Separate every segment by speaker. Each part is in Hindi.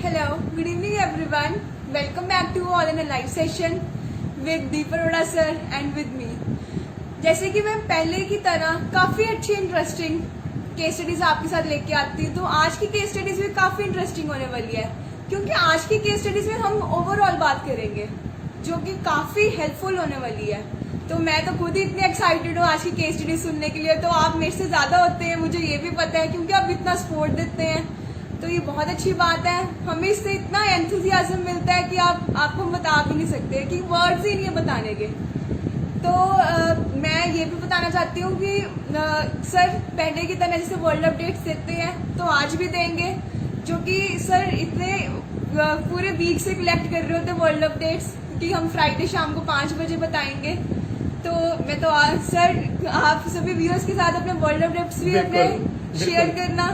Speaker 1: Hello, good evening everyone. Welcome back to all in a live session with Deep Aroda sir and with me. जैसे कि मैं पहले की तरह काफी अच्छी इंटरेस्टिंग केस स्टडीज आपके साथ लेके आती हूँ, तो आज की केस स्टडीज भी काफी इंटरेस्टिंग होने वाली है, क्योंकि आज की केस स्टडीज में हम ओवरऑल बात करेंगे जो कि काफी हेल्पफुल होने वाली है। तो मैं तो खुद ही इतनी एक्साइटेड हूँ आज की केस स्टडीज सुनने के लिए, तो आप मेरे से ज्यादा होते हैं, मुझे ये भी पता है, क्योंकि आप इतना सपोर्ट देते हैं, तो ये बहुत अच्छी बात है। हमें इससे इतना एंथुजियाज्म मिलता है कि आपको हम बता भी नहीं सकते, कि वर्ड्स ही नहीं है बताने के। तो मैं ये भी बताना चाहती हूँ कि सर पहले की तरह जैसे वर्ल्ड अपडेट्स देते हैं तो आज भी देंगे, जो कि सर इतने पूरे वीक से कलेक्ट कर रहे होते वर्ल्ड अपडेट्स कि हम फ्राइडे शाम को 5 बजे बताएंगे। तो मैं तो सर आप सभी व्यूअर्स के साथ अपने वर्ल्ड अपडेट्स भी अपने शेयर करना,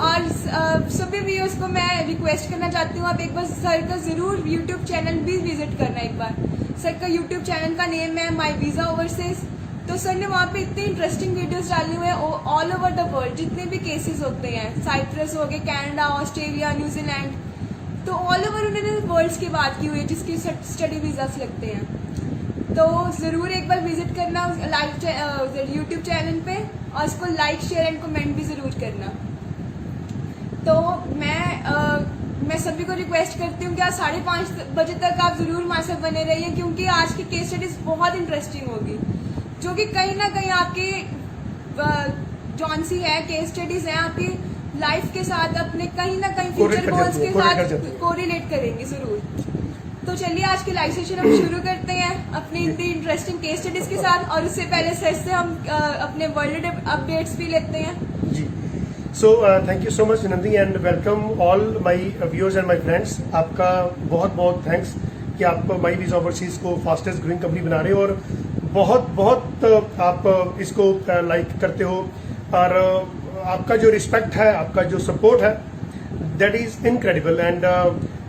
Speaker 1: और सभी व्यूअर्स को मैं रिक्वेस्ट करना चाहती हूँ आप एक बार सर का जरूर यूट्यूब चैनल भी विजिट करना। एक बार सर का यूट्यूब चैनल का नेम है माई वीजा ओवरसीज। तो सर ने वहाँ पे इतनी इंटरेस्टिंग वीडियोस डाली हुए हैं ऑल ओवर द वर्ल्ड, जितने भी केसेस होते हैं, साइप्रस हो गए, कनाडा, ऑस्ट्रेलिया, न्यूजीलैंड, तो ऑल ओवर उन्होंने वर्ल्ड्स की बात की हुई है जिसकी स्टडी वीजास लगते हैं। तो जरूर एक बार विजिट करना लाइव यूट्यूब चैनल पे, और इसको लाइक शेयर एंड कमेंट भी जरूर करना। तो मैं सभी को रिक्वेस्ट करती हूँ कि आज 5:30 बजे तक आप जरूर हमारे साथ बने रहिए, क्योंकि आज की केस स्टडीज बहुत इंटरेस्टिंग होगी, जो कि कहीं ना कहीं आपकी जौन सी है केस स्टडीज है आपकी लाइफ के साथ, अपने कहीं ना कहीं फ्यूचर गोल्स के साथ कोरिलेट करेंगे जरूर। तो चलिए आज के लाइव सेशन हम शुरू करते हैं अपनी इतनी इंटरेस्टिंग केस स्टडीज के साथ, और उससे पहले सर से हम अपने वर्ल्ड अपडेट्स भी लेते हैं।
Speaker 2: जी, so thank you so much Nandi and welcome all my viewers and my friends. आपका बहुत बहुत थैंक्स कि आप माई वीजा ओवरसीज को फास्टेस्ट ग्रोइंग कंपनी बना रहे हो, और बहुत बहुत आप इसको लाइक करते हो, और आपका जो रिस्पेक्ट है, आपका जो सपोर्ट है, that is incredible and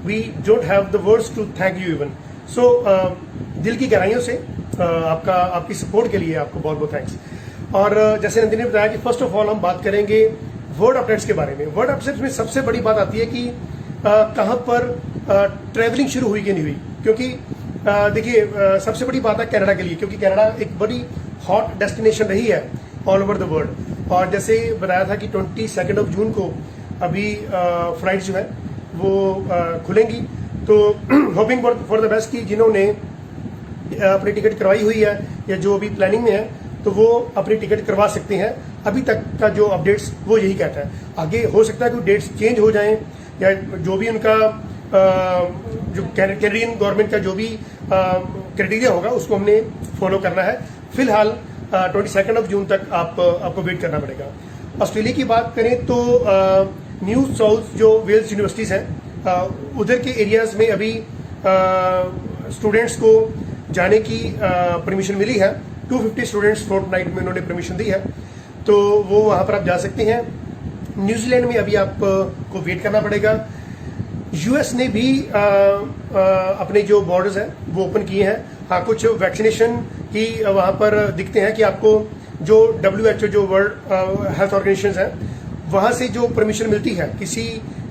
Speaker 2: we don't have the words to thank you even. So दिल की गहराइयों से आपकी सपोर्ट के लिए आपको बहुत बहुत थैंक्स। और जैसे नंदिनी ने बताया कि फर्स्ट ऑफ ऑल हम बात करेंगे वर्ल्ड अपडेट्स के बारे में। वर्ल्ड अपडेट्स में सबसे बड़ी बात आती है कि कहाँ पर ट्रैवलिंग शुरू हुई कि नहीं हुई, क्योंकि देखिए सबसे बड़ी बात है कनाडा के लिए, क्योंकि कनाडा एक बड़ी हॉट डेस्टिनेशन रही है ऑल ओवर द वर्ल्ड। और जैसे बताया था कि 22 जून को अभी फ्लाइट जो है वो खुलेंगी, तो होपिंग फॉर द बेस्ट कि जिन्होंने अपनी टिकट करवाई हुई है या जो अभी प्लानिंग में है, तो वो अपनी टिकट करवा सकते हैं। अभी तक का जो अपडेट्स वो यही कहता है, आगे हो सकता है कि डेट्स चेंज हो जाएं, या जो भी उनका जो कैनेडियन गवर्नमेंट का जो भी क्राइटेरिया होगा उसको हमने फॉलो करना है। फिलहाल 22 जून तक आपको वेट करना पड़ेगा। ऑस्ट्रेलिया की बात करें तो न्यू साउथ जो वेल्स यूनिवर्सिटीज हैं, उधर के एरियाज में अभी स्टूडेंट्स को जाने की परमिशन मिली है। 250 स्टूडेंट्स फोर्टनाइट में उन्होंने परमिशन दी है, तो वो वहां पर आप जा सकते हैं। न्यूजीलैंड में अभी आपको वेट करना पड़ेगा। यूएस ने भी अपने जो बॉर्डर्स हैं वो ओपन किए हैं। हाँ, कुछ वैक्सीनेशन की वहां पर दिखते हैं कि आपको जो WHO जो वर्ल्ड हेल्थ ऑर्गेनाइजेशन है वहां से जो परमिशन मिलती है किसी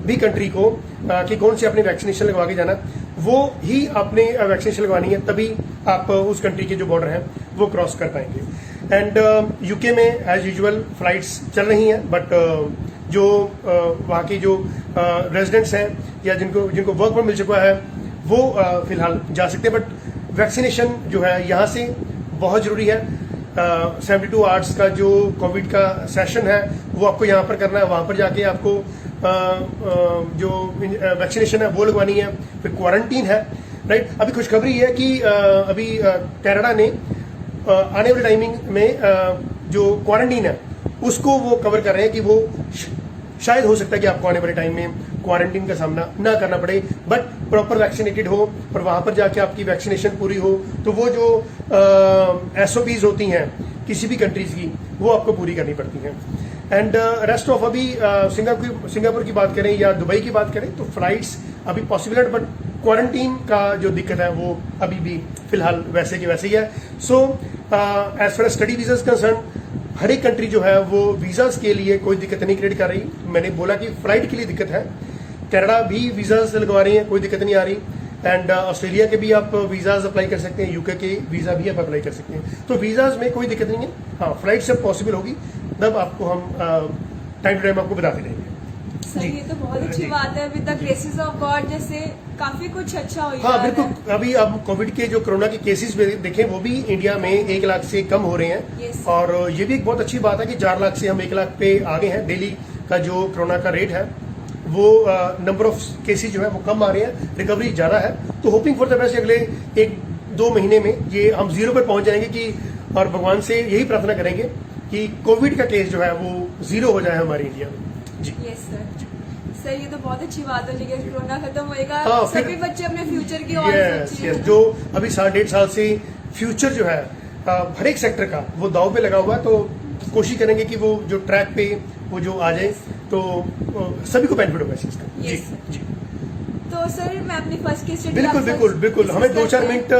Speaker 2: भी कंट्री को कि कौन से अपने वैक्सीनेशन लगवा के जाना, वो ही आपने वैक्सीनेशन लगवानी है, तभी आप उस कंट्री के जो बॉर्डर हैं वो क्रॉस कर पाएंगे। एंड यूके में एज यूजुअल फ्लाइट्स चल रही हैं, बट जो वहाँ के जो रेजिडेंट्स हैं या जिनको वर्क परमिट मिल चुका है वो फिलहाल जा सकते हैं, बट वैक्सीनेशन जो है यहाँ से बहुत जरूरी है। 72 आवर्स का जो कोविड का सेशन है वो आपको यहाँ पर करना है, वहाँ पर जाके आपको जो वैक्सीनेशन है वो लगवानी है। फिर क्वारंटीन है, राइट। अभी खुशखबरी है कि अभी कनाडा ने आने वाले टाइमिंग में जो क्वारंटीन है उसको वो कवर कर रहे हैं कि वो शायद हो सकता है कि आपको आने वाले टाइम में क्वारंटीन का सामना ना करना पड़े, बट प्रॉपर वैक्सीनेटेड हो और वहां पर जाके आपकी वैक्सीनेशन पूरी हो, तो वो जो SOPs होती हैं किसी भी कंट्रीज की वो आपको पूरी करनी पड़ती हैं। एंड रेस्ट ऑफ अभी सिंगापुर की बात करें या दुबई की बात करें तो फ्लाइट्स अभी पॉसिबल है, बट क्वारंटीन का जो दिक्कत है वो अभी भी फिलहाल वैसे के वैसे ही है। So as far study visas concern, हर एक कंट्री जो है वो वीजाज के लिए कोई दिक्कत नहीं क्रिएट कर रही। मैंने बोला कि फ्लाइट के लिए दिक्कत है, कनाडा भी वीज़ाज लगवा रहे हैं, कोई दिक्कत नहीं आ रही। एंड ऑस्ट्रेलिया के भी आप वीज़ाज अप्लाई कर सकते हैं, यूके के वीज़ा भी आप अप्लाई कर सकते हैं। तो वीज़ाज में कोई दिक्कत नहीं है। हाँ, फ्लाइट से पॉसिबल होगी तब आपको हम टाइम टू टाइम आपको बताते रहेंगे।
Speaker 1: सर ये तो बहुत अच्छी बात है। With the graces of God जैसे काफी कुछ अच्छा हो
Speaker 2: हाँ बिल्कुल। अभी अब कोविड के जो कोरोना के केसेस देखें वो भी इंडिया में 1 लाख से कम हो रहे हैं।
Speaker 1: Yes.
Speaker 2: और ये भी एक बहुत अच्छी बात है कि 4 लाख से हम 1 लाख पे आ गए हैं। डेली का जो कोरोना का रेट है वो नंबर ऑफ केसेस जो है वो कम आ रहे हैं, रिकवरी ज्यादा है। तो होपिंग फॉर द बेस्ट अगले 1-2 महीने में ये हम 0 पर पहुंच जाएंगे कि, और भगवान से यही प्रार्थना करेंगे कि कोविड का केस जो है वो 0 हो जाए हमारे इंडिया में। जी
Speaker 1: यस सर, ये तो बहुत अच्छी बात है। लेकिन कोरोना खत्म होएगा,
Speaker 2: हाँ,
Speaker 1: सभी बच्चे अपने फ्यूचर की
Speaker 2: यस यस, जो अभी 1.5 साल से फ्यूचर जो है हर एक सेक्टर का वो दाव पे लगा हुआ है। तो कोशिश करेंगे कि वो जो ट्रैक पे वो जो आ जाए तो सभी को बेनिफिट होगा इस चीज का। जी जी
Speaker 1: तो सर मैं अपनी फर्स्ट केस स्टडी
Speaker 2: बिल्कुल बिल्कुल बिल्कुल। हमें 2-4 मिनट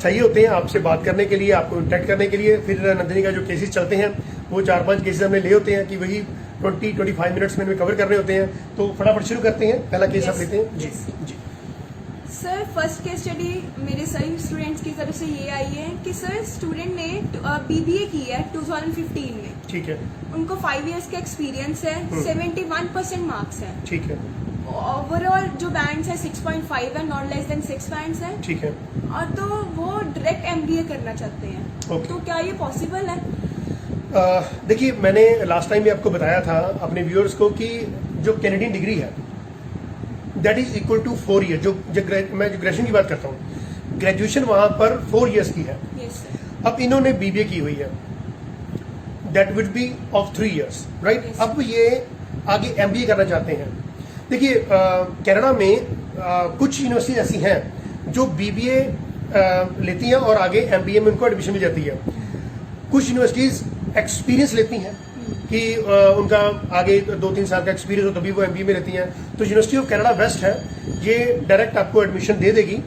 Speaker 2: चाहिए होते हैं आपसे बात करने के लिए, आपको इंटरेक्ट करने के लिए। फिर नंदिनी का जो केसेस चलते हैं वो 4-5 केसेस हमने ले होते हैं कि वही 20-25 मिनट्स में कवर करने होते हैं। तो फटाफट शुरू करते हैं। पहला केस आप लेते हैं। जी जी
Speaker 1: सर फर्स्ट केस स्टडी मेरे सभी स्टूडेंट्स की तरफ से ये आई है कि सर स्टूडेंट ने BBA की है 2015 में।
Speaker 2: ठीक है
Speaker 1: उनको 5 इयर्स का एक्सपीरियंस है, 71% मार्क्स है।
Speaker 2: ठीक है
Speaker 1: ओवरऑल जो बैंड्स है 6.5 है, नॉट लेस देन 6 बैंड्स है।
Speaker 2: ठीक है।
Speaker 1: और तो वो डायरेक्ट MBA करना चाहते हैं।
Speaker 2: Okay.
Speaker 1: तो क्या ये पॉसिबल है?
Speaker 2: देखिए, मैंने लास्ट टाइम भी आपको बताया था अपने व्यूअर्स को कि जो कैनेडियन डिग्री है that is equal to 4 year. मैं जो ग्रेजुएशन की बात करता हूँ, ग्रेजुएशन वहां पर 4 इयर्स की है।
Speaker 1: Yes sir.
Speaker 2: अब इन्होंने BBA की हुई है, that would be of 3 years, right.
Speaker 1: Yes.
Speaker 2: अब ये आगे MBA करना चाहते हैं। देखिए, कनाडा में कुछ यूनिवर्सिटी ऐसी हैं जो BBA लेती हैं और आगे MBA में उनको एडमिशन मिल जाती है। कुछ यूनिवर्सिटीज एक्सपीरियंस लेती हैं कि उनका आगे 2-3 साल का एक्सपीरियंस हो तभी वो MBA में लेती हैं। तो यूनिवर्सिटी ऑफ कनाडा वेस्ट है, ये डायरेक्ट आपको एडमिशन दे देगी।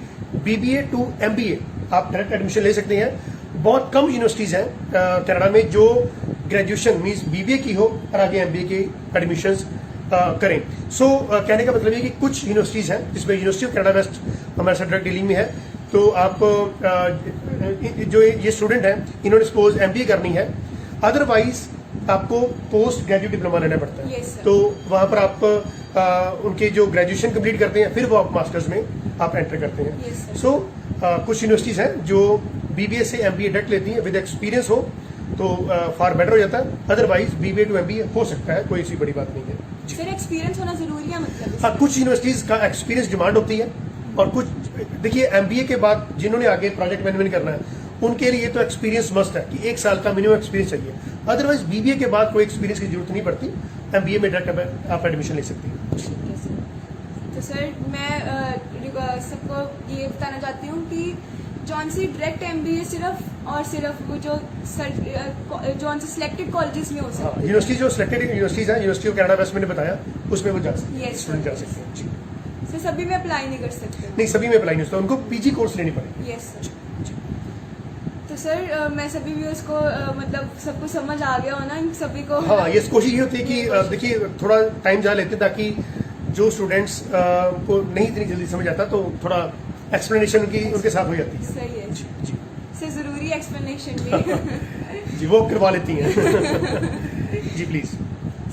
Speaker 2: BBA टू MBA आप डायरेक्ट एडमिशन ले सकते हैं। बहुत कम यूनिवर्सिटीज हैं कनाडा में जो ग्रेजुएशन मीन्स BBA की हो और आगे MBA के एडमिशन करें। सो कहने का मतलब ये कि कुछ यूनिवर्सिटीज हैं जिसमें यूनिवर्सिटी ऑफ कनाडा वेस्ट हमारे साथ डायरेक्ट डीलिंग में है। तो आप जो ये स्टूडेंट हैं इन्होंने सपोज MBA करनी है, अदरवाइज आपको पोस्ट ग्रेजुएट डिप्लोमा लेना पड़ता है।
Speaker 1: Yes, sir.
Speaker 2: तो वहां पर आप उनके जो ग्रेजुएशन कंप्लीट करते हैं फिर वो आप मास्टर्स में आप एंटर करते हैं।
Speaker 1: Yes, sir.
Speaker 2: सो कुछ यूनिवर्सिटीज हैं जो BBA से MBA डायरेक्ट लेती हैं, विद एक्सपीरियंस हो तो फार बेटर हो जाता है। अदरवाइज BBA टू MBA हो सकता है, कोई ऐसी बड़ी बात नहीं है।
Speaker 1: सर एक्सपीरियंस होना जरूरी है मतलब?
Speaker 2: हाँ, कुछ यूनिवर्सिटीज का एक्सपीरियंस डिमांड होती है और कुछ देखिए MBA के बाद जिन्होंने आगे प्रोजेक्ट मैनेजमेंट करना है उनके लिए तो एक्सपीरियंस मस्ट है कि 1 साल का मिनिमम एक्सपीरियंस चाहिए। अदरवाइज BBA के बाद कोई एक्सपीरियंस की जरूरत नहीं पड़ती, MBA में डायरेक्ट आप एडमिशन ले सकती हैं।
Speaker 1: ठीक है सर। तो सर मैं सबको ये बताना चाहती हूँ कि जौन सी डायरेक्ट MBA सिर्फ और सिर्फ वो जो जौन से सिलेक्टेड कॉलेजेस में हो सकता है।
Speaker 2: यूनिवर्सिटी जो सिलेक्टेड यूनिवर्सिटीज है, यूनिवर्सिटी ऑफ कनाडा वेस्ट मैंने बताया, उसमें वो जा सकते हैं,
Speaker 1: Yes,
Speaker 2: स्टूडेंट जा
Speaker 1: yes.
Speaker 2: सकते हैं। जी।
Speaker 1: सर सभी में अप्लाई नहीं कर सकते?
Speaker 2: नहीं, सभी में अप्लाई नहीं होता, उनको PG कोर्स लेनी पड़ेगी।
Speaker 1: Yes sir. तो सर मैं सभी व्यूअर्स को मतलब सबको समझ आ गया हो ना, इन सभी को?
Speaker 2: हाँ, ये कोशिश ये होती है कि देखिए थोड़ा टाइम ज़्यादा लेते हैं ताकि जो स्टूडेंट्स को नहीं इतनी जल्दी समझ आता तो थोड़ा एक्सप्लेनेशन उनके साथ हो जाती है।
Speaker 1: सही है
Speaker 2: जी जी
Speaker 1: सर, जरूरी एक्सप्लेनेशन भी।
Speaker 2: जी, वो करवा लेती हैं। जी please.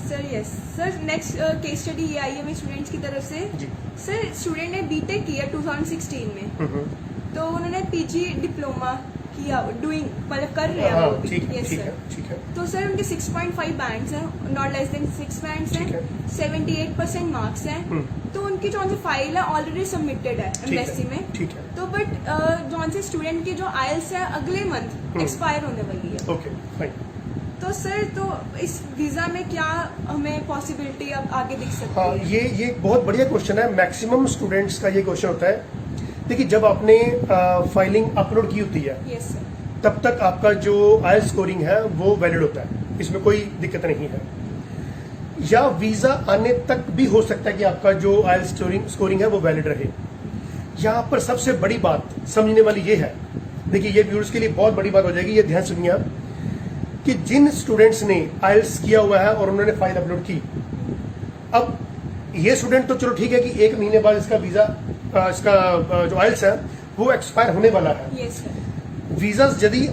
Speaker 1: Sir yes sir, next case study ये आई है मेरे स्टूडेंट्स की तरफ से।
Speaker 2: जी।
Speaker 1: सर स्टूडेंट ने BTech किया 2016 में, तो उन्होंने PG डिप्लोमा किया, डूइंग मतलब कर रहे हैं
Speaker 2: हाँ,
Speaker 1: वो भी।
Speaker 2: ठीक है
Speaker 1: Yes,
Speaker 2: ठीक
Speaker 1: sir.
Speaker 2: है ठीक है।
Speaker 1: तो सर उनके 6.5 बैंड्स हैं, नॉट लेस देन 6 बैंड्स
Speaker 2: ठीक
Speaker 1: हैं,
Speaker 2: है।
Speaker 1: 78% मार्क्स हैं। तो उनकी जो सी फाइल है ऑलरेडी सबमिटेड है
Speaker 2: ठीक है,
Speaker 1: MSc में।
Speaker 2: ठीक है।
Speaker 1: तो बट जौन से स्टूडेंट की जो IELTS है अगले मंथ एक्सपायर होने वाली है।
Speaker 2: Okay fine.
Speaker 1: तो सर तो इस वीजा में क्या हमें पॉसिबिलिटी अब आगे दिख सकती
Speaker 2: हाँ,
Speaker 1: है?
Speaker 2: ये बहुत बढ़िया क्वेश्चन है। मैक्सिमम स्टूडेंट्स का ये क्वेश्चन होता है। देखिए, जब आपने फाइलिंग अपलोड की होती है
Speaker 1: यस सर।
Speaker 2: तब तक आपका जो IELTS स्कोरिंग है वो वैलिड होता है, इसमें कोई दिक्कत नहीं है। या वीजा आने तक भी हो सकता है कि आपका जो IELTS स्कोरिंग है वो वैलिड रहे। यहाँ पर सबसे बड़ी बात समझने वाली ये है, देखिए ये व्यूअर्स के लिए बहुत बड़ी बात हो जाएगी, ये ध्यान सुनिए आप, कि जिन स्टूडेंट्स ने IELTS किया हुआ है और उन्होंने फाइल अपलोड की, अब ये स्टूडेंट तो चलो ठीक है कि 1 महीने बाद इसका वीजा इसका जो आइल्स है वो एक्सपायर होने वाला है।
Speaker 1: Yes sir.
Speaker 2: वीजा यदि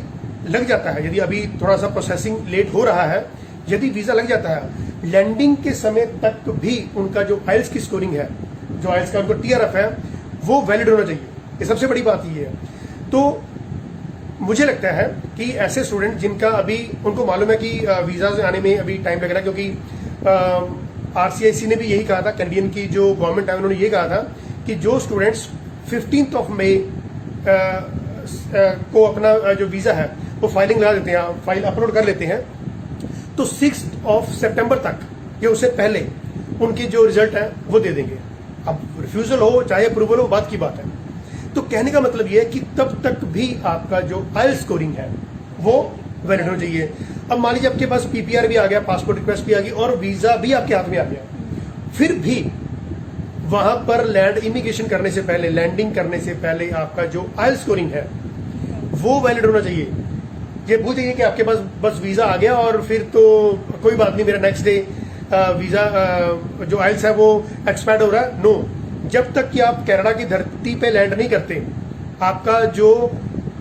Speaker 2: लग जाता है, यदि अभी थोड़ा सा प्रोसेसिंग लेट हो रहा है, यदि वीजा लग जाता है, लैंडिंग के समय तक भी उनका जो आइल्स की स्कोरिंग है, जो आइल्स का उनको टीआरएफ है, वो वैलिड होना चाहिए। ये सबसे बड़ी बात ये है। तो मुझे लगता है कि ऐसे स्टूडेंट जिनका अभी उनको मालूम है कि वीजा आने में अभी टाइम लग रहा है, क्योंकि आरसीआईसी ने भी यही कहा था, कैनेडियन की जो गवर्नमेंट है उन्होंने ये कहा था कि जो स्टूडेंट्स 15 मई को अपना जो वीजा है वो फाइलिंग लगा देते हैं, फाइल अपलोड कर लेते हैं, तो 6 सितंबर तक या उससे पहले उनके जो रिजल्ट है वो दे देंगे। अब रिफ्यूजल हो चाहे अप्रूवल हो, बात की बात है। तो कहने का मतलब ये है कि तब तक भी आपका जो आइल्स स्कोरिंग है वो वैलिड होना चाहिए। अब मान लीजिए आपके पास पीपीआर भी आ गया, पासपोर्ट रिक्वेस्ट भी आ गई और वीजा भी आपके हाथ में आ गया, फिर भी वहां पर लैंड इमिग्रेशन करने से पहले, लैंडिंग करने से पहले आपका जो आइल्स स्कोरिंग है वो वैलिड होना चाहिए। ये भूल जाइए कि आपके पास बस वीजा आ गया और फिर तो कोई बात नहीं, मेरा नेक्स्ट डे वीजा जो आइल्स है वो एक्सपायर्ड हो रहा है। नो, जब तक कि आप कनाडा की धरती पे लैंड नहीं करते, आपका जो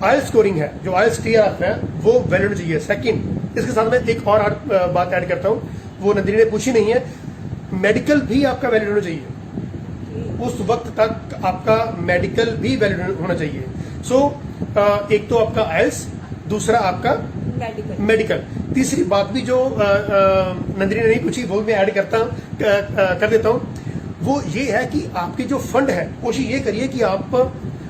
Speaker 2: आइल्स स्कोरिंग है, जो आइल्स टीआरएफ है, वो वैलिड होना चाहिए। सेकंड, इसके साथ में एक और बात ऐड करता हूं, वो नंदिनी ने पूछी नहीं है, मेडिकल भी आपका वैलिड होना चाहिए। उस वक्त तक आपका मेडिकल भी वैलिड होना चाहिए। सो एक तो आपका आइल्स, दूसरा आपका मेडिकल। तीसरी बात भी जो नंदिनी ने नहीं पूछी वो मैं ऐड कर देता हूं, वो ये है कि आपके जो फंड है, कोशिश ये करिए कि आप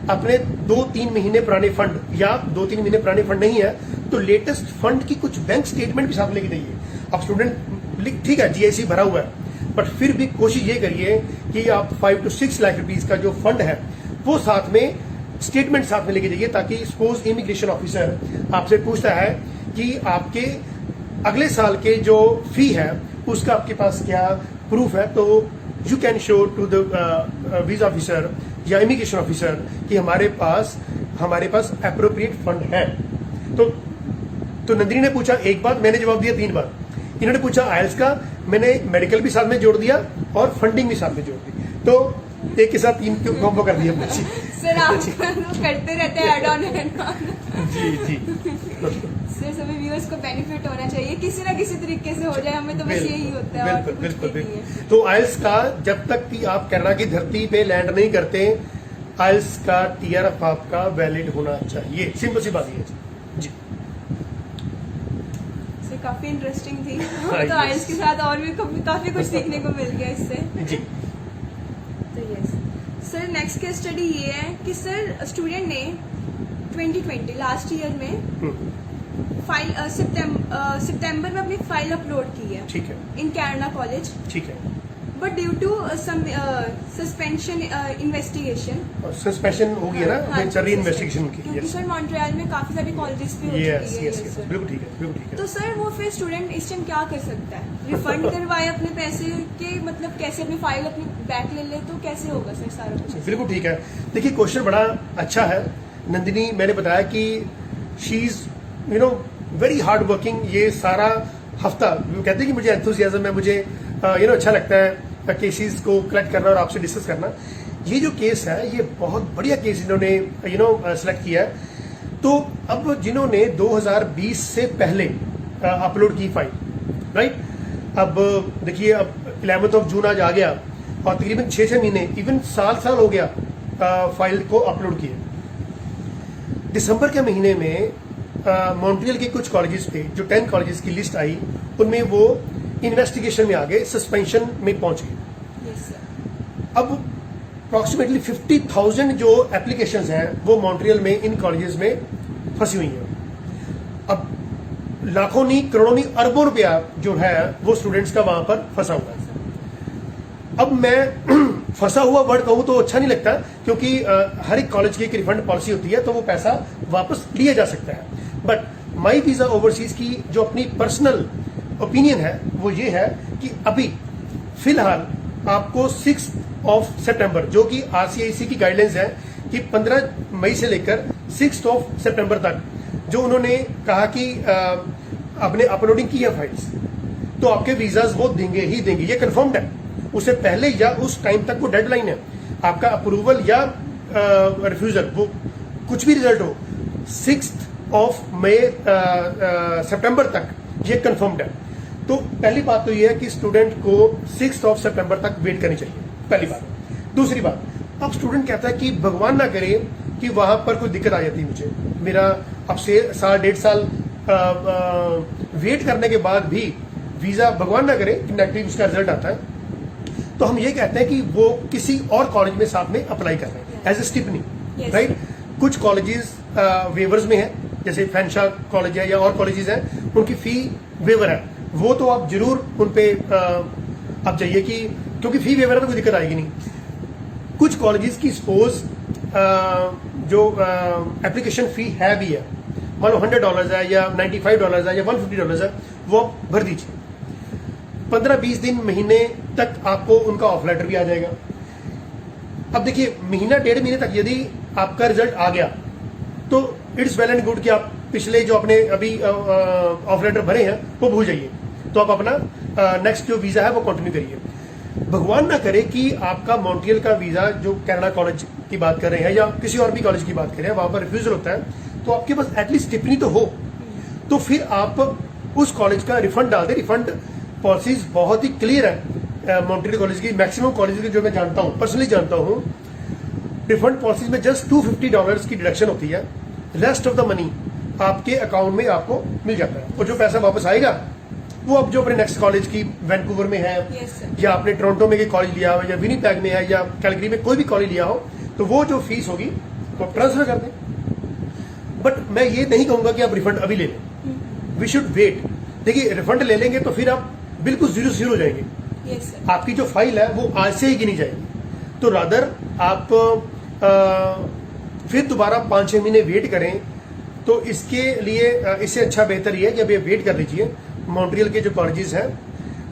Speaker 2: अपने 2-3 महीने पुराने फंड, या 2-3 महीने पुराने फंड नहीं है तो लेटेस्ट फंड की कुछ बैंक स्टेटमेंट भी साथ लेके जाइए। अब स्टूडेंट ठीक है जीआईसी भरा हुआ है, बट फिर भी कोशिश ये करिए कि आप 5 to 6 लाख रुपीज का जो फंड है वो साथ में स्टेटमेंट साथ में लेके जाइए, ताकि सपोज इमिग्रेशन ऑफिसर आपसे पूछता है कि आपके अगले साल के जो फी है उसका आपके पास क्या प्रूफ है, तो you can show to the visa officer या इमिग्रेशन ऑफिसर कि हमारे पास अप्रोप्रिएट फंड है। तो नंदिनी ने पूछा एक बार, मैंने जवाब दिया 3 बार। इन्होंने पूछा आइल्स का, मैंने मेडिकल भी साथ में जोड़ दिया और फंडिंग भी साथ में जोड़ दी, तो एक के साथ 3 कॉम्बो कर दिया।
Speaker 1: सर आप करते रहते हैं ऐड ऑन ऐड ऑन।
Speaker 2: जी
Speaker 1: सर सभी व्यूअर्स को बेनिफिट होना चाहिए, किसी ना किसी तरीके से हो जाए, हमें तो बस यही होता है।
Speaker 2: बिल्कुल। तो आइल्स का जब तक कि आप कनाडा की धरती पे लैंड नहीं करते, आइल्स का टीआरएफ आपका वैलिड होना चाहिए। सिंपल सी बात ये जी।
Speaker 1: सर काफी इंटरेस्टिंग थी। तो आइल्स के साथ और भी काफी कुछ सीखने को मिल गया इससे
Speaker 2: जी।
Speaker 1: तो yes sir, next case study ये है कि सर स्टूडेंट ने 2020 लास्ट ईयर में फाइल सितंबर में अपनी फाइल अपलोड की है,
Speaker 2: ठीक है,
Speaker 1: इन कैनाडा कॉलेज,
Speaker 2: ठीक है,
Speaker 1: but due to some suspension investigation,
Speaker 2: suspension हो गई है ना,
Speaker 1: हाँ,
Speaker 2: चल रही इन्वेस्टिगेशन की।
Speaker 1: क्योंकि सर मॉन्ट्रियल में काफी सारी कॉलेजेस भी हो
Speaker 2: यस
Speaker 1: चुकी है।
Speaker 2: यस, बिल्कुल ठीक है।
Speaker 1: तो सर वो फिर स्टूडेंट इस टाइम क्या कर सकता है? रिफंड करवाए अपने पैसे के, मतलब कैसे अपनी फाइल अपनी बैक ले ले, तो कैसे होगा सर सारा कुछ?
Speaker 2: बिल्कुल ठीक है। देखिए क्वेश्चन बड़ा अच्छा है नंदिनी, मैंने बताया कि she is very hard working. ये सारा हफ्ता वो कहते हैं कि मुझे एंथुसियाज्म है, मुझे अच्छा लगता है केसेस को कलेक्ट करना और आपसे डिस्कस करना। ये जो केस है ये बहुत बढ़िया केस इन्होंने सेलेक्ट किया है। तो अब जिन्होंने 2020 से पहले अपलोड की फाइल, राइट, अब देखिए अब 11 जून आज आ गया और तकरीबन 6 महीने, इवन साल हो गया फाइल को अपलोड किए। दिसंबर के महीने में मॉन्ट्रियल के कुछ कॉलेजेस पे जो 10 कॉलेजेस की लिस्ट आई, उनमें वो इन्वेस्टिगेशन में आ गए, सस्पेंशन में पहुंच गए।
Speaker 1: Yes sir.
Speaker 2: अब अप्रोक्सीमेटली 50,000 जो एप्लीकेशंस हैं वो मॉन्ट्रियल में इन कॉलेजेस में फंसी हुई हैं। अब लाखों नहीं, करोड़ों नहीं, अरबों रुपया जो है वो स्टूडेंट्स का वहां पर फंसा हुआ है। अब मैं फंसा हुआ वर्ड कहूं तो अच्छा नहीं लगता, क्योंकि हर एक कॉलेज की एक रिफंड पॉलिसी होती है, तो वो पैसा वापस लिया जा सकता है। बट माई वीजा ओवरसीज की जो अपनी पर्सनल ओपिनियन है वो ये है कि अभी फिलहाल आपको 6 सितंबर, जो कि आरसीआईसी की गाइडलाइंस है कि 15 मई से लेकर 6 सितंबर तक जो उन्होंने कहा कि आपने अपलोडिंग की है फाइल्स, तो आपके वीजाज वो देंगे ही देंगे, ये कंफर्म्ड है। उससे पहले या उस टाइम तक वो डेडलाइन है आपका अप्रूवल या रिफ्यूजल, वो कुछ भी रिजल्ट हो 6 मई सितंबर तक ये कंफर्म्ड है। तो पहली बात तो ये है कि स्टूडेंट को 6 सितंबर तक वेट करनी चाहिए, पहली बात। दूसरी बात, अब स्टूडेंट कहता है कि भगवान ना करे कि वहां पर कोई दिक्कत आ जाती है, मुझे मेरा अब से साल 1.5 साल वेट करने के बाद भी वीजा भगवान ना करे कि नेगेटिव उसका रिजल्ट आता है, तो हम ये कहते हैं कि वो किसी और कॉलेज में साथ में अप्लाई कर रहे हैं एज ए स्टिपनी, राइट। कुछ कॉलेजेस वेवर्स में है, जैसे फैनशाह कॉलेज है या और कॉलेजेस हैं, उनकी फी वेवर है, वो तो आप जरूर उन पे आप जाइए कि क्योंकि फी वेवर है तो कोई दिक्कत आएगी नहीं। कुछ कॉलेजेस की सपोज जो एप्लीकेशन फी है भी है, मान लो $100 है या $95 है या $150 है, वो आप भर दीजिए। 15-20 दिन महीने तक आपको उनका ऑफ लेटर भी आ जाएगा। अब देखिए, महीना 1.5 महीने तक यदि आपका रिजल्ट आ गया तो इट्स वेल एंड गुड कि आप पिछले जो अपने अभी ऑफ लेटर भरे हैं वो भूल जाइए, तो आप अपना नेक्स्ट जो वीजा है वो कंटिन्यू करिए। भगवान ना करे कि आपका मॉन्ट्रियल का वीजा, जो कनाडा कॉलेज की बात कर रहे हैं या किसी और भी कॉलेज की बात कर रहे हैं, वहां पर रिफ्यूजल होता है, तो आपके पास एटलीस्ट टिप्पणी तो हो, तो फिर आप उस कॉलेज का रिफंड डाल दें। रिफंड पॉलिसीज बहुत ही क्लियर है मॉन्ट्रियल कॉलेज की, मैक्सिमम कॉलेज की जो मैं जानता हूँ, पर्सनली जानता हूँ, रिफंड पॉलिसीज में जस्ट $250 की डिडक्शन होती है, रेस्ट ऑफ द मनी आपके अकाउंट में आपको मिल जाता है, और जो पैसा वापस आएगा वो अब जो अपने नेक्स्ट कॉलेज की वैंकूवर में है, या आपने टोरंटो में कॉलेज लिया हो, या विनीपेग में है, या कैलगरी में कोई भी कॉलेज लिया हो, तो वो जो फीस होगी वो आप ट्रांसफर कर दें। बट मैं ये नहीं कहूंगा कि आप रिफंड अभी ले लें, वी शुड वेट। देखिए, रिफंड ले लेंगे तो फिर आप बिल्कुल जीरो हो जाएंगे, आपकी जो फाइल है वो आज से ही गिनी जाएगी। तो रादर आप फिर दोबारा 5-6 महीने वेट करें, तो इसके लिए इससे अच्छा बेहतर ये है कि अभी वेट कर लीजिए मॉन्ट्रियल के जो कॉलेजेस हैं,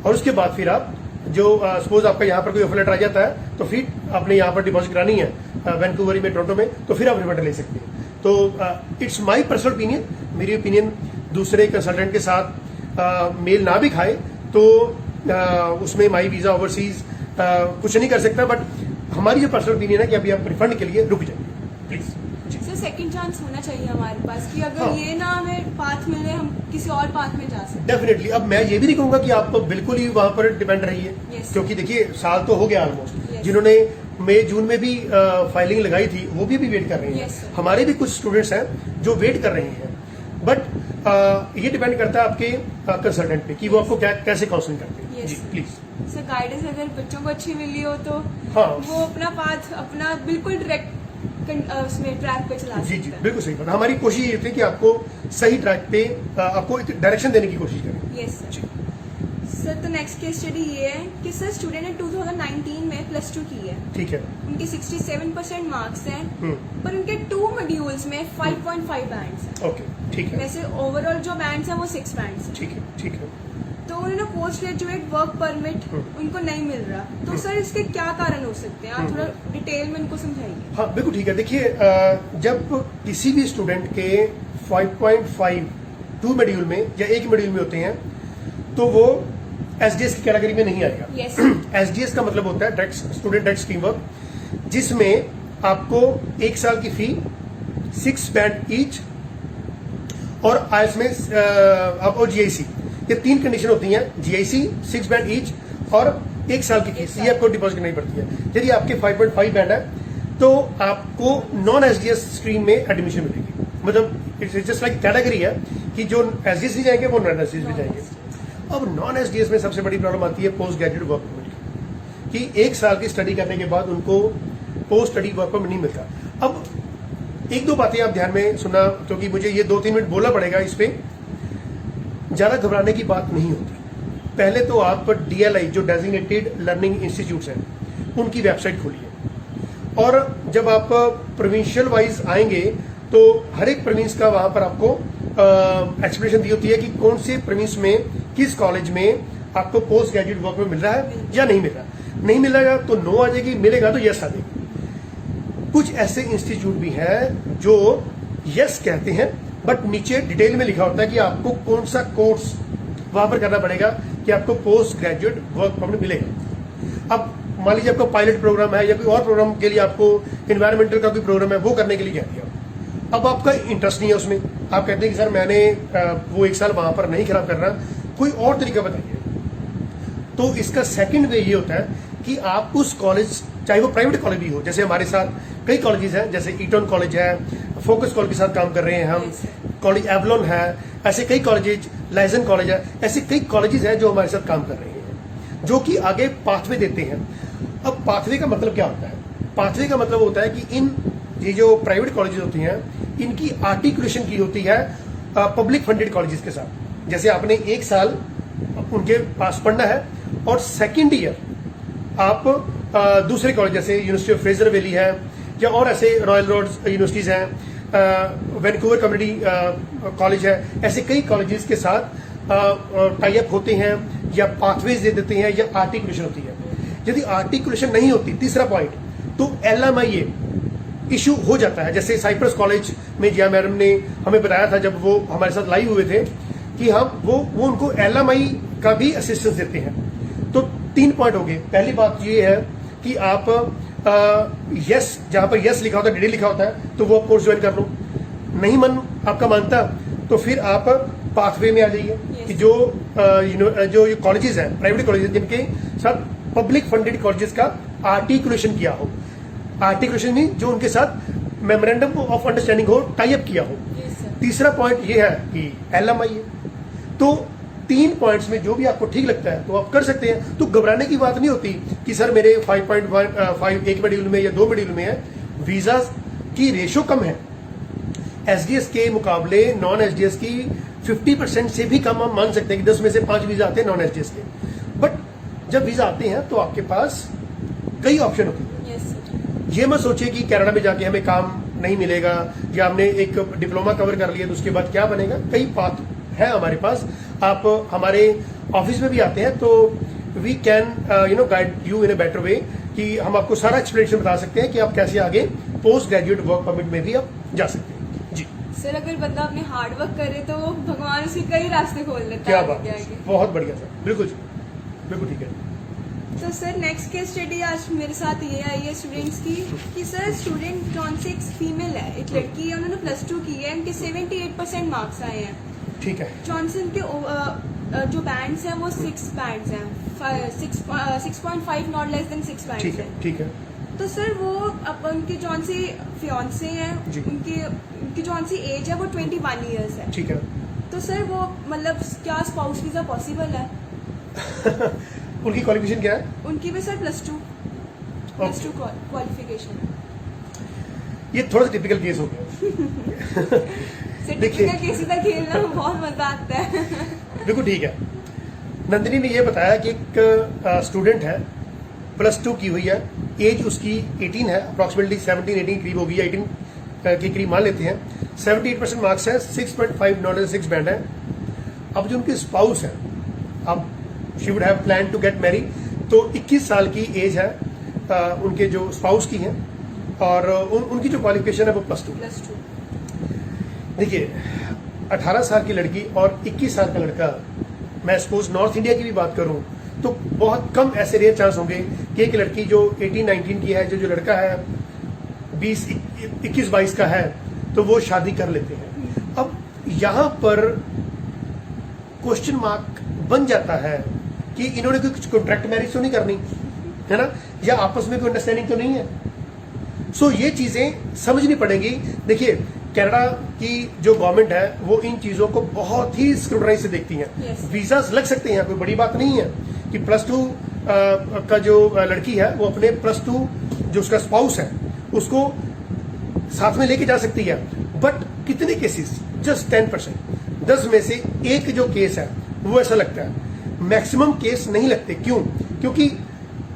Speaker 2: और उसके बाद फिर आप जो सपोज आपका यहाँ पर कोई ऑफर लेटर आ जाता है, तो फिर आपने यहाँ पर डिपॉजिट करानी है वैंकूवर में, टोरंटो में, तो फिर आप रिफंड ले सकते हैं। तो इट्स माई पर्सनल ओपिनियन, मेरी ओपिनियन दूसरे कंसल्टेंट के साथ मेल ना भी खाए तो उसमें माई वीजा ओवरसीज कुछ नहीं कर सकता, बट हमारी जो पर्सनल ओपिनियन है कि अभी आप रिफंड के लिए रुक जाइए प्लीज।
Speaker 1: सर, सेकंड चांस होना चाहिए हमारे पास कि अगर
Speaker 2: हाँ।
Speaker 1: ये ना हमें पाथ मिले, हम किसी और पाथ में जा सकते
Speaker 2: डेफिनेटली। अब मैं ये भी नहीं कहूंगा कि आप बिल्कुल ही वहां पर डिपेंड रहिए,
Speaker 1: Yes.
Speaker 2: क्योंकि देखिए साल तो हो गया ऑलमोस्ट।
Speaker 1: Yes.
Speaker 2: जिन्होंने मई जून में भी फाइलिंग लगाई थी वो भी अभी वेट कर रहे हैं।
Speaker 1: Yes, sir.
Speaker 2: हमारे भी कुछ स्टूडेंट्स हैं जो वेट कर रहे हैं, बट ये डिपेंड करता है आपके कंसल्टेंट पे कि वो आपको कैसे काउंसलिंग करते हैं।
Speaker 1: Yes,
Speaker 2: जी
Speaker 1: sir.
Speaker 2: प्लीज।
Speaker 1: सर, गाइडेंस अगर बच्चों को अच्छी मिली हो तो
Speaker 2: हाँ।
Speaker 1: वो अपना पाथ अपना बिल्कुल डायरेक्ट उसमें ट्रैक पे चला
Speaker 2: जी जी,
Speaker 1: सकते हैं।
Speaker 2: बिल्कुल सही बात। हमारी कोशिश ये थी कि आपको सही ट्रैक पे आपको डायरेक्शन देने की कोशिश करें।
Speaker 1: Yes sir. सर, तो नेक्स्ट केस स्टडी ये है कि सर स्टूडेंट ने 2019 में +2 की है,
Speaker 2: ठीक है।
Speaker 1: उनके 67% मार्क्स हैं, पर उनके 2 मॉड्यूल्स में 5.5 बैंड्स हैं।
Speaker 2: ओके, ठीक है,
Speaker 1: वैसे ओवरऑल जो बैंड्स हैं वो 6 बैंड्स हैं।
Speaker 2: ठीक है, ठीक है।
Speaker 1: तो उन्होंने पोस्ट ग्रेजुएट वर्क परमिट उनको नहीं मिल रहा, तो सर इसके क्या कारण हो सकते हैं? आप थोड़ा डिटेल में उनको समझाइए।
Speaker 2: हाँ बिल्कुल ठीक है। देखिए, जब किसी भी स्टूडेंट के 5.5 2 मॉड्यूल में या एक मॉड्यूल में होते हैं, तो वो एसडीएस की कैटेगरी में नहीं आएगा।
Speaker 1: Yes.
Speaker 2: एसडीएस का मतलब होता है direct student direct stream work, जिसमें आपको 1 साल की फी 6 बैंड ईच, और आयल्स में आपको जीआईसी, ये 3 कंडीशन होती हैं, जीआईसी 6 बैंड ईच और 1 साल की फीस, ये आपको डिपॉजिट करनी पड़ती है। यदि आपके 5.5 बैंड है तो आपको नॉन एसडीएस स्ट्रीम में एडमिशन मिलेगी। मतलब इट्स जस्ट लाइक कैटेगरी है कि जो एसडीएस भी जाएंगे वो नॉन एसडीएस भी जाएंगे। अब नॉन एसडीएस में सबसे बड़ी प्रॉब्लम आती है पोस्ट ग्रेजुएट वर्क परमिट की, कि 1 साल की स्टडी करने के बाद उनको पोस्ट स्टडी वर्क परमिट नहीं मिलता। अब 1-2 बातें आप ध्यान में सुनना, क्योंकि मुझे ये 2-3 मिनट बोलना पड़ेगा इस पे। ज्यादा घबराने की बात नहीं होती। पहले तो आप डीएलआई जो डेजिग्नेटेड लर्निंग इंस्टीट्यूट्स हैं उनकी वेबसाइट खोलिए, और जब आप प्रोविंशियल वाइज आएंगे तो हर एक प्रोविंस का वहां पर आपको एक्सप्लेनेशन दी होती है कि कौन से प्रोविंस में किस कॉलेज में आपको पोस्ट ग्रेजुएट वर्क में मिल रहा है या नहीं मिल रहा। नहीं मिलेगा तो नो आ जाएगी, मिलेगा तो यस आ जाएगी। कुछ ऐसे इंस्टीट्यूट भी हैं जो यस कहते हैं, बट नीचे डिटेल में लिखा होता है कि आपको कौन सा कोर्स वहां पर करना पड़ेगा कि आपको पोस्ट ग्रेजुएट वर्क परमिट मिलेगा। अब मान लीजिए आपका पायलट प्रोग्राम है या कोई और प्रोग्राम के लिए आपको इन्वायरमेंटल का कोई प्रोग्राम है वो करने के लिए कह दिया। अब आपका इंटरेस्ट नहीं है उसमें, आप कहते हैं कि सर मैंने वो 1 साल वहां पर नहीं खराब करना, कोई और तरीका बताइए। तो इसका सेकंड वे ये होता है कि आप उस कॉलेज, चाहे वो प्राइवेट कॉलेज भी हो, जैसे हमारे साथ कई कॉलेजेस हैं, जैसे ईटन कॉलेज है, फोकस कॉलेज के साथ काम कर रहे हैं हम, कॉलेज एवलॉन है, ऐसे कई कॉलेजेस, लाइजन कॉलेज है, ऐसे कई कॉलेजेस हैं जो हमारे साथ काम कर रहे हैं, जो कि आगे पाथवे देते हैं। अब पाथवे का मतलब क्या होता है? पाथवे का मतलब होता है कि ये जो प्राइवेट कॉलेजेस होती हैं, इनकी आर्टिकुलेशन की होती है पब्लिक फंडेड कॉलेजेस के साथ। जैसे आपने 1 साल उनके पास पढ़ना है और सेकेंड ईयर आप दूसरे कॉलेज जैसे यूनिवर्सिटी ऑफ फ्रेजर वैली है या और ऐसे रॉयल रोड्स यूनिवर्सिटीज हैं, वैंकूवर कम्युनिटी कॉलेज है, ऐसे कई कॉलेजेस के साथ टाई अप होते हैं या पाथवेज दे देते हैं या आर्टिकुलेशन होती है। यदि आर्टिकुलेशन नहीं होती, तीसरा पॉइंट, तो LMIA इशू हो जाता है। जैसे साइप्रस कॉलेज में जिया मैडम ने हमें बताया था जब वो हमारे साथ लाइव हुए थे कि हम वो उनको LMI का भी असिस्टेंस देते हैं। तो 3 पॉइंट हो गए। पहली बात ये है कि आप यस, जहां पर यस लिखा होता है, DD लिखा होता है, तो वो कोर्स ज्वाइन कर लो। नहीं मन आपका मानता तो फिर आप पाथवे में आ जाइए कि जो कॉलेजेस हैं, प्राइवेट कॉलेजेस जिनके साथ पब्लिक फंडेड कॉलेजेस का आर्टिकुलेशन किया हो, आर्टिकुलेशन नहीं, जो उनके साथ मेमोरेंडम ऑफ अंडरस्टैंडिंग हो, टाई अप किया हो। तीसरा पॉइंट ये है कि LMIA। तो 3 पॉइंट्स में जो भी आपको ठीक लगता है तो आप कर सकते हैं। तो घबराने की बात नहीं होती कि सर मेरे 5.5 एक मॉड्यूल में या 2 मॉड्यूल में है। वीजा की रेशो कम है, SDS के मुकाबले नॉन SDS की 50% से भी कम हम मान सकते हैं कि 10 में से 5 वीजा आते हैं नॉन SDS के। बट जब वीजा आते हैं तो आपके पास कई ऑप्शन होती है। ये मत सोचिए कि कनाडा में जाके हमें काम नहीं मिलेगा या हमने एक डिप्लोमा कवर कर लिया तो उसके बाद क्या बनेगा। कई पाथ है हमारे पास। आप हमारे ऑफिस में भी आते हैं तो we can guide you in a better way कि हम आपको सारा एक्सप्लेनेशन बता सकते हैं कि आप कैसे आगे पोस्ट ग्रेजुएट वर्क परमिट में भी आप जा सकते हैं। जी
Speaker 1: सर, अगर बंदा अपने हार्ड वर्क करे तो भगवान उसके कई रास्ते खोल देता है।
Speaker 2: क्या बात है, बहुत बढ़िया सर, बिल्कुल बिल्कुल ठीक है।
Speaker 1: तो सर नेक्स्ट केस स्टडी आज मेरे साथ ये आई है स्टूडेंट्स की कि सर स्टूडेंट जॉन से एक फीमेल है, एक लड़की है, उन्होंने +2 की है, उनके 78% मार्क्स आए हैं।
Speaker 2: ठीक है।
Speaker 1: जॉनसन के जो बैंड्स हैं वो 6 बैंड्स हैं, 6.5 नॉट लेस देन 6 बैंड्स हैं।
Speaker 2: ठीक है।
Speaker 1: तो सर वो अब उनके जॉन से फियांसे हैं, उनकी जॉन सी एज है वो 21 ईयर्स है।
Speaker 2: ठीक है।
Speaker 1: तो सर वो मतलब क्या स्पाउस वीजा पॉसिबल है?
Speaker 2: उनकी क्वालिफिकेशन क्या है?
Speaker 1: उनकी भी सर +2 क्वालिफिकेशन।
Speaker 2: ये थोड़ा सा टिपिकल केस हो गया।
Speaker 1: टिपिकल केस का खेलना बहुत मजा आता है।
Speaker 2: बिल्कुल ठीक है। नंदिनी ने ये बताया कि एक स्टूडेंट है, +2 की हुई है, एज उसकी 18 है, अप्रॉक्सीमेटली 17-18 करीब होगी, 18 के करीब मान लेते हैं। 78% मार्क्स है, 6.5 नॉट 6 बैंड है। अब जो उनके स्पाउस है, अब she would have plan to get married, तो 21 साल की एज है उनके जो स्पाउस की है और उनकी जो क्वालिफिकेशन है वो +2। देखिए 18 साल की लड़की और 21 साल का लड़का, मैं सपोज नॉर्थ इंडिया की भी बात करूं तो बहुत कम ऐसे रेयर चांस होंगे कि एक लड़की जो 18-19 की है, जो लड़का है 21-22 का है, तो वो शादी कर लेते हैं। अब यहां पर क्वेश्चन मार्क बन जाता है कि इन्होंने कोई कॉन्ट्रैक्ट मैरिज तो नहीं करनी है ना, या आपस में कोई अंडरस्टैंडिंग तो नहीं है। सो ये चीजें समझनी पड़ेगी। देखिए कनाडा की जो गवर्नमेंट है वो इन चीजों को बहुत ही स्क्रूटनाइज से देखती है। वीजास लग सकते हैं, कोई बड़ी बात नहीं है कि +2 का जो लड़की है वो अपने +2 जो उसका स्पाउस है उसको साथ में लेके जा सकती है। बट कितने केसेस? जस्ट 10%, 10 में से एक जो केस है वो ऐसा लगता है। मैक्सिमम केस नहीं लगते। क्यों? क्योंकि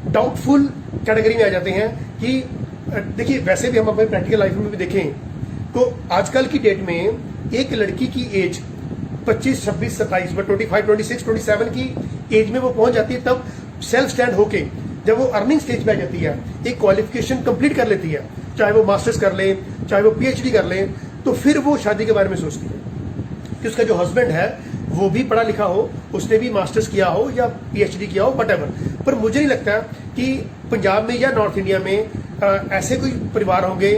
Speaker 2: डाउटफुल कैटेगरी में आ जाते हैं कि देखिए वैसे भी हम अपने प्रैक्टिकल लाइफ में भी देखें तो आजकल की डेट में एक लड़की की एज 25, 26, 27, 25, 26, 27 की एज में वो पहुंच जाती है, तब सेल्फ स्टैंड होके जब वो अर्निंग स्टेज पे आ जाती है, एक क्वालिफिकेशन कंप्लीट कर लेती है, चाहे वो मास्टर्स कर ले, चाहे वो PhD कर ले, तो फिर वो शादी के बारे में सोचती है कि उसका जो हस्बैंड है वो भी पढ़ा लिखा हो, उसने भी मास्टर्स किया हो या PhD किया हो, वटएवर, पर मुझे नहीं लगता कि पंजाब में या नॉर्थ इंडिया में ऐसे कोई परिवार होंगे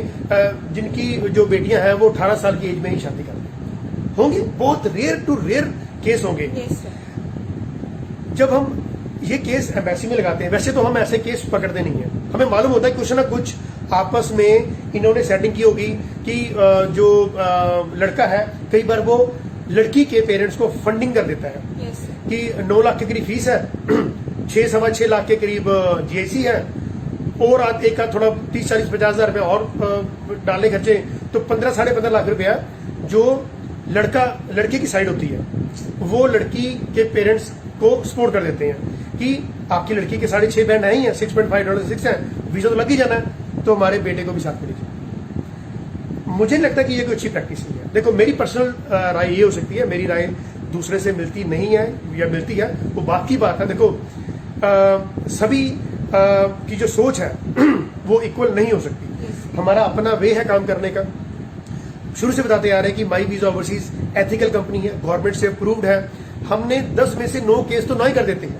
Speaker 2: जिनकी जो बेटियां हैं वो 18 साल की एज में ही शादी करती होंगे। बहुत रेयर टू रेयर केस होंगे।
Speaker 1: Yes sir.
Speaker 2: जब हम ये केस एम्बेसी में लगाते हैं, वैसे तो हम ऐसे केस पकड़ते नहीं है, हमें मालूम होता है कुछ ना कुछ आपस में इन्होंने सेटिंग की होगी कि जो लड़का है कई बार वो लड़की के पेरेंट्स को फंडिंग कर देता है
Speaker 1: यस सर।
Speaker 2: कि 9 लाख के करीब फीस है, 6-6.25 लाख के करीब जीएससी है, और एक का थोड़ा 30-40-50 हजार रुपया और डालने खर्चे, तो 15-15.5 लाख रुपया जो लड़के की साइड होती है वो लड़की के पेरेंट्स को सपोर्ट कर देते हैं कि आपकी लड़की के 6.5 बैंड है ही है, $6.5 है, वीजा तो लग ही जाना है, तो हमारे बेटे को भी साथ में लीजिए। मुझे नहीं लगता कि ये कोई अच्छी प्रैक्टिस नहीं है। देखो मेरी पर्सनल राय ये हो सकती है, मेरी राय दूसरे से मिलती नहीं है या मिलती है वो बात की बात है। देखो सभी की जो सोच है वो इक्वल नहीं हो सकती। हमारा अपना वे है काम करने का। शुरू से बताते आ रहे हैं कि माई वीजा ओवरसीज एथिकल कंपनी है, गवर्नमेंट से अप्रूव्ड है। हमने 10 में से 9 केस तो ना ही कर देते हैं।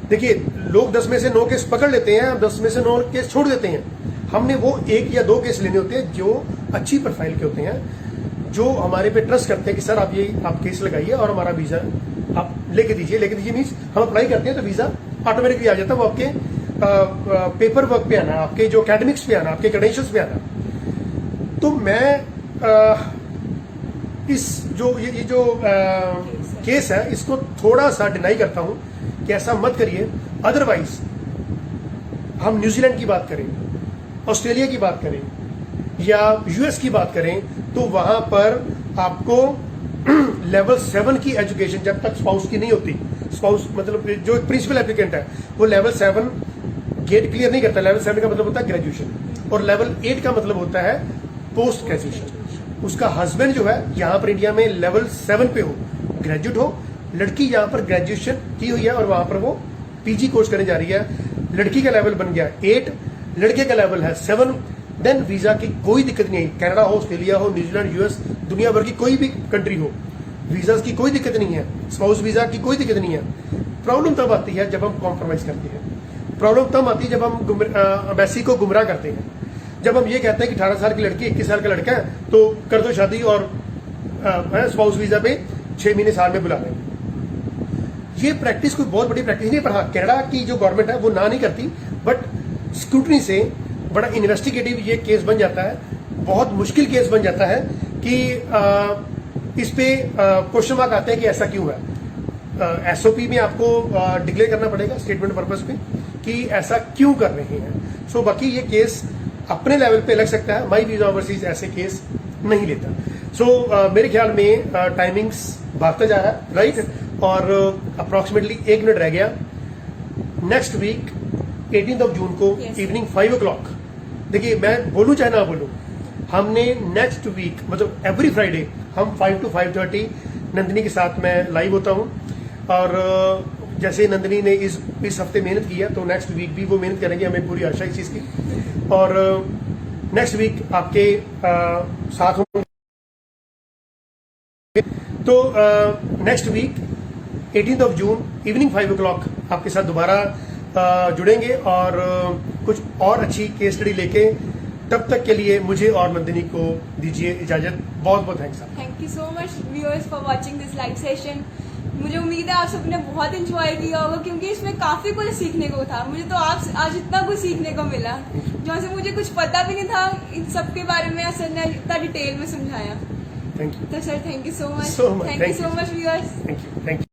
Speaker 2: देखिए लोग 10 में से 9 केस पकड़ लेते हैं, 10 में से 9 केस छोड़ देते हैं। हमने वो 1 या 2 केस लेने होते हैं जो अच्छी प्रोफाइल के होते हैं, जो हमारे पे ट्रस्ट करते हैं कि सर आप केस लगाइए और हमारा वीजा आप लेके दीजिए मीन्स हम अप्लाई करते हैं तो वीजा ऑटोमेटिकली आ जाता है। वो आपके पेपर वर्क पे आना, आपके जो एकेडमिक्स पे आना, आपके क्रेडेंशियल्स पे आना। तो मैं इस ये जो केस है इसको थोड़ा सा डिनाई करता हूं कि ऐसा मत करिए। अदरवाइज हम न्यूजीलैंड की बात करें, ऑस्ट्रेलिया की बात करें या यूएस की बात करें, तो वहां पर आपको लेवल 7 की एजुकेशन जब तक स्पाउस की नहीं होती, स्पाउस मतलब जो प्रिंसिपल एप्लीकेंट है वो लेवल 7 गेट क्लियर नहीं करता। लेवल 7 का मतलब होता है ग्रेजुएशन, और लेवल 8 का मतलब होता है पोस्ट ग्रेजुएशन। उसका हस्बैंड जो है यहाँ पर इंडिया में लेवल 7 पे हो, ग्रेजुएट हो, लड़की यहाँ पर ग्रेजुएशन की हुई है और वहां पर वो पीजी कोर्स करने जा रही है। लड़की का लेवल बन गया 8, लड़के का लेवल है 7, देन वीजा की कोई दिक्कत नहीं है। कनाडा हो, ऑस्ट्रेलिया हो, न्यूजीलैंड, यूएस, दुनिया भर की कोई भी कंट्री हो, वीजा की कोई दिक्कत नहीं है, स्पाउस वीजा की कोई दिक्कत नहीं है। प्रॉब्लम तब आती है जब हम कॉम्प्रोमाइज करते हैं। प्रॉब्लम तब आती है जब हम एम्बेसी को गुमराह करते हैं। जब हम ये कहते हैं कि 18 साल की लड़की 21 साल का लड़का है तो कर दो शादी और स्पाउस वीजा पे 6 महीने साल में बुला लें। ये प्रैक्टिस कोई बहुत बड़ी प्रैक्टिस नहीं है, पर हाँ कनाडा की जो गवर्नमेंट है वो ना नहीं करती, बट स्क्रूटनी से बड़ा इन्वेस्टिगेटिव ये केस बन जाता है, बहुत मुश्किल केस बन जाता है कि इस पे क्वेश्चन मार्क आते हैं कि ऐसा क्यों है। एसओपी में आपको डिक्लेयर करना पड़ेगा स्टेटमेंट पर्पस पे कि ऐसा क्यों कर रहे हैं। सो बाकी ये केस अपने लेवल पे लग सकता है, माई वीजा ओवरसीज ऐसे केस नहीं लेता। सो मेरे ख्याल में टाइमिंग्स भागता जा रहा है, राइट, और अप्रोक्सीमेटली 1 मिनट रह गया। नेक्स्ट वीक 18 जून को इवनिंग 5 o'clock, देखिए मैं बोलूं चाहे ना बोलूं, हमने नेक्स्ट वीक मतलब एवरी फ्राइडे हम 5 to 5:30 नंदिनी के साथ मैं लाइव होता हूं। और जैसे नंदिनी ने इस हफ्ते मेहनत की है तो नेक्स्ट वीक भी वो मेहनत करेंगे, हमें पूरी आशा इस चीज की। और नेक्स्ट वीक आपके साथ होंगे। तो नेक्स्ट वीक 18 जून इवनिंग 5 o'clock आपके साथ दोबारा जुड़ेंगे और कुछ और अच्छी केस स्टडी लेके। तब तक के लिए मुझे और नंदिनी को दीजिए इजाजत। बहुत बहुत thanks.
Speaker 1: Thank you so much viewers for watching this live session. मुझे उम्मीद है आप सबने बहुत एंजॉय किया होगा, क्योंकि इसमें काफी कुछ सीखने को था। मुझे तो आप आज इतना कुछ सीखने को मिला जहाँ से मुझे कुछ पता भी नहीं था, इन सब के बारे में सर ने इतना डिटेल में समझाया।
Speaker 2: Thank you.
Speaker 1: तो sir thank you so much.
Speaker 2: So much.
Speaker 1: Thank you so much viewers.
Speaker 2: Thank you.